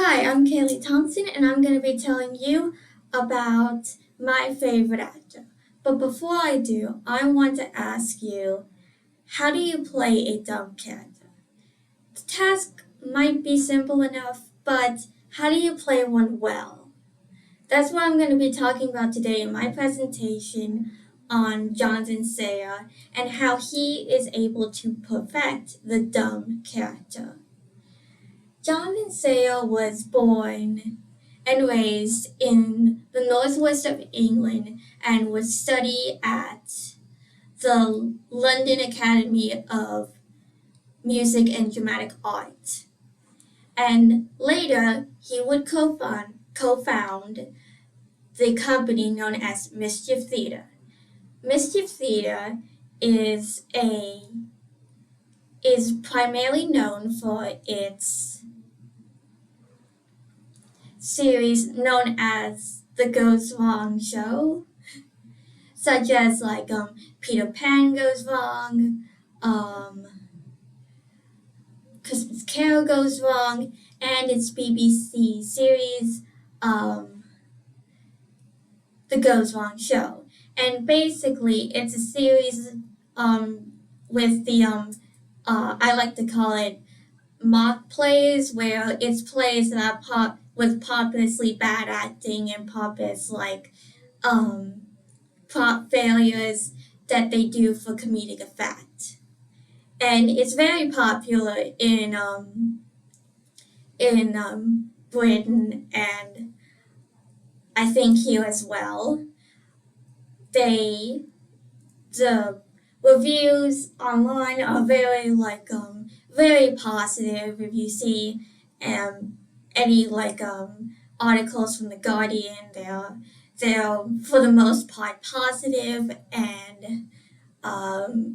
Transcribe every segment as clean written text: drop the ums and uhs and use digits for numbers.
Hi, I'm Kaylee Thompson, and I'm going to be telling you about my favorite actor. But before I do, I want to ask you, how do you play a dumb character? The task might be simple enough, but how do you play one well? That's what I'm going to be talking about today in my presentation on Jonathan Sayer and how he is able to perfect the dumb character. Jonathan Sayer was born and raised in the northwest of England and would study at the London Academy of Music and Dramatic Art. And later, he would co-found the company known as Mischief Theatre. Mischief Theatre is a is primarily known for its series known as The Goes Wrong Show, such as Peter Pan Goes Wrong, um, Christmas Carol Goes Wrong, and its BBC series, um, The Goes Wrong Show. And basically, it's a series with I like to call it mock plays, where it's plays that are with pompously bad acting and pompous um, prop failures that they do for comedic effect. And it's very popular in Britain and I think here as well. They the reviews online are very positive. If you see any articles from the Guardian, they're for the most part positive, and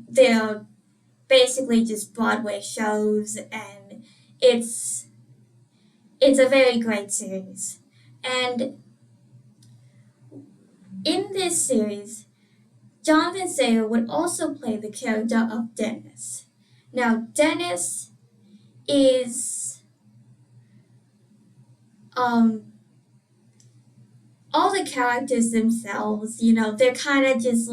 they're basically just Broadway shows, and it's it's a very great series. And in this series, Jonathan Sayer would also play the character of Dennis. Now, Dennis is um, all the characters themselves. They're kind of just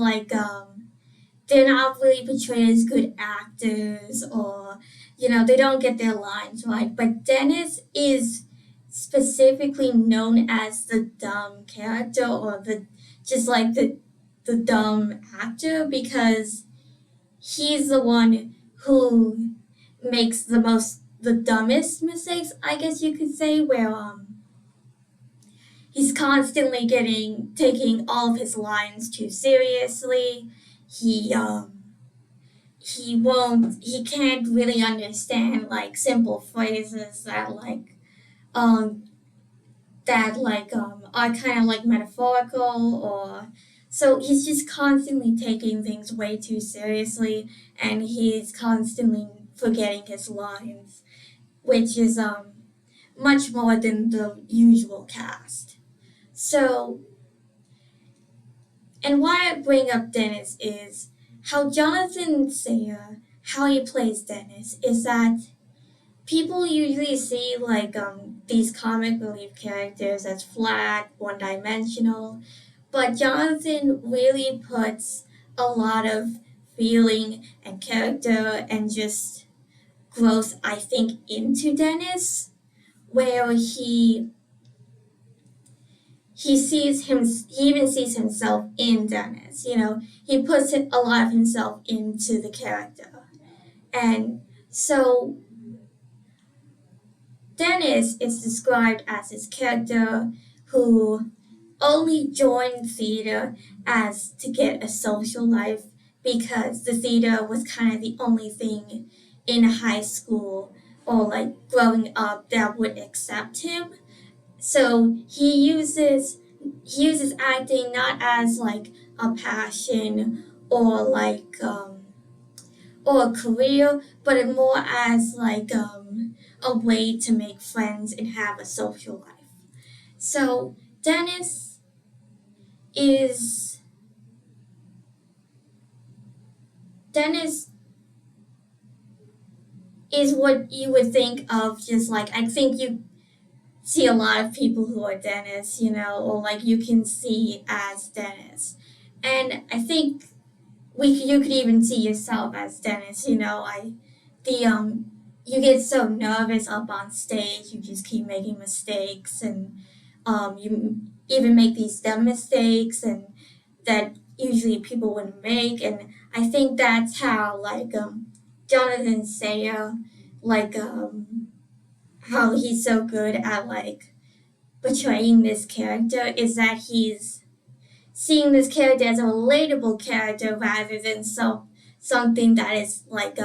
they're not really portrayed as good actors, or they don't get their lines right. But Dennis is specifically known as the dumb character, or the dumb actor, because he's the one who makes the dumbest mistakes, I guess you could say, where he's constantly taking all of his lines too seriously. He can't really understand simple phrases um that are kind of metaphorical, or so he's just constantly taking things way too seriously, and he's constantly forgetting his lines, which is much more than the usual cast. So, and why I bring up Dennis is how Jonathan Sayer, how he plays Dennis, is that people usually see these comic relief characters as flat, one dimensional, but Jonathan really puts a lot of feeling and character and just growth, I think, into Dennis, where he even sees himself in Dennis. He puts a lot of himself into the character. And so Dennis is described as his character who only joined theater as to get a social life, because the theater was kind of the only thing in high school or growing up that would accept him. So he uses acting not as a passion, or or a career, but it more as a way to make friends and have a social life. So Dennis is Dennis is what you would think of, just I think you see a lot of people who are Dennis, or like you can see as Dennis. And I think you could even see yourself as Dennis, the you get so nervous up on stage, you just keep making mistakes, and you even make these dumb mistakes and that usually people wouldn't make. And I think that's how like Jonathan Sayer, like how he's so good at like portraying this character is that he's seeing this character as a relatable character rather than something that is like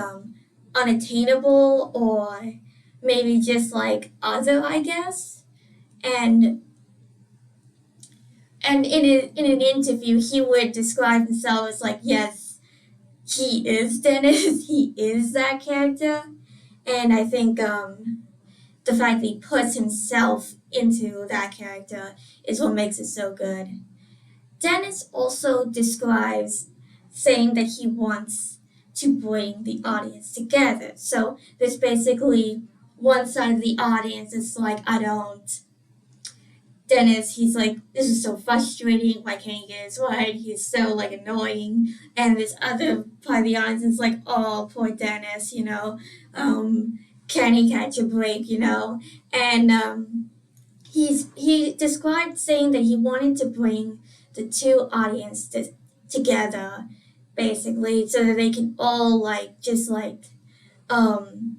unattainable or maybe just like other, I guess. And in an interview he would describe himself as like, yes, he is Dennis, he is that character. And I think the fact that he puts himself into that character is what makes it so good. Dennis also describes saying that he wants to bring the audience together. So there's basically one side of the audience is like, I don't. Dennis, he's like, this is so frustrating. Why can't he get his right? He's so like annoying. And this other part of the audience is like, oh, poor Dennis, can he catch a break, And he described saying that he wanted to bring the two audiences together, basically, so that they can all like just like um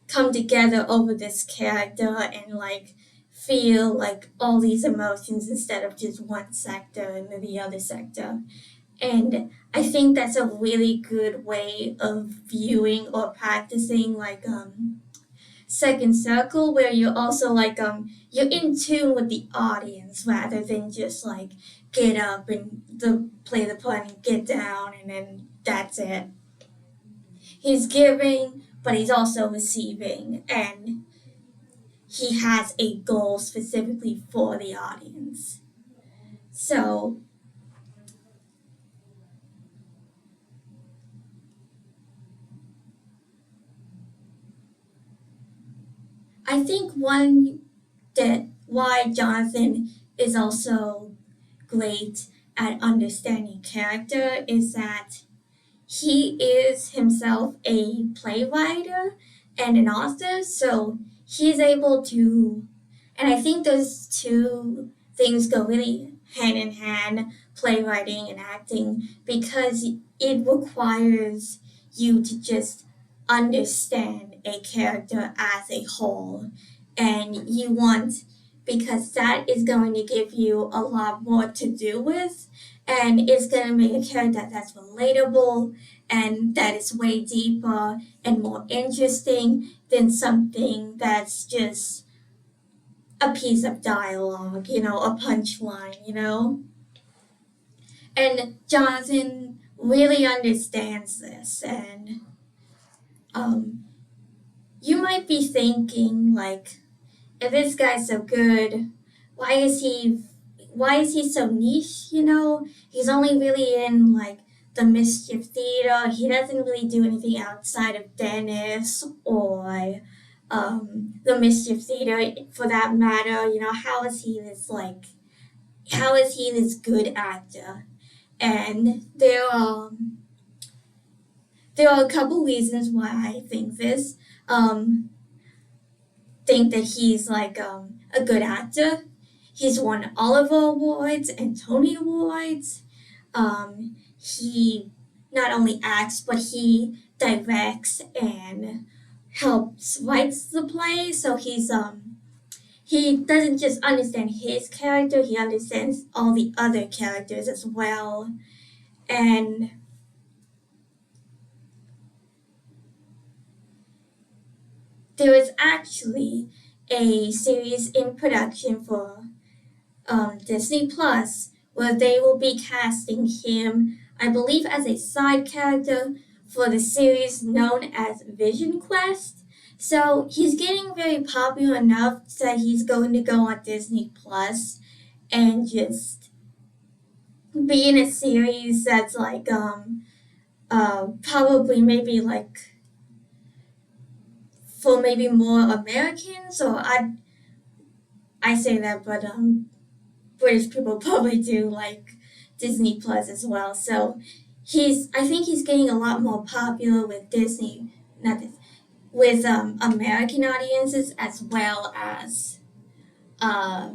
come together over this character and like feel like all these emotions instead of just one sector and then the other sector. And I think that's a really good way of viewing or practicing like second circle, where you're also like you're in tune with the audience rather than just like get up and play the part and get down and then that's it. He's giving, but he's also receiving, and he has a goal specifically for the audience. So I think one that why Jonathan is also great at understanding character is that he is himself a playwright and an author, so he's able to, and I think those two things go really hand in hand, playwriting and acting, because it requires you to just understand a character as a whole. And you want, because that is going to give you a lot more to do with, and it's going to make a character that's relatable and that is way deeper and more interesting than something that's just a piece of dialogue, a punchline, And Jonathan really understands this. And um, you might be thinking, like, if this guy's so good, why is he why is he so niche, He's only really in like the Mischief Theater. He doesn't really do anything outside of Dennis or the Mischief Theater for that matter. How is he this good actor? And there are a couple reasons why I think this. Think that he's like a good actor. He's won Oliver Awards and Tony Awards. He not only acts, but he directs and helps writes the play. So he doesn't just understand his character; he understands all the other characters as well. And there is actually a series in production for Disney Plus, where they will be casting him, I believe, as a side character for the series known as Vision Quest. So he's getting very popular enough that he's going to go on Disney Plus and just be in a series that's like probably maybe like for maybe more Americans, or I say that, but British people probably do like Disney Plus as well. So I think he's getting a lot more popular with Disney, not this, with American audiences as well as uh,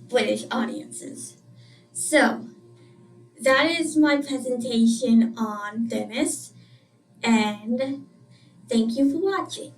British audiences. So that is my presentation on Dennis, and thank you for watching.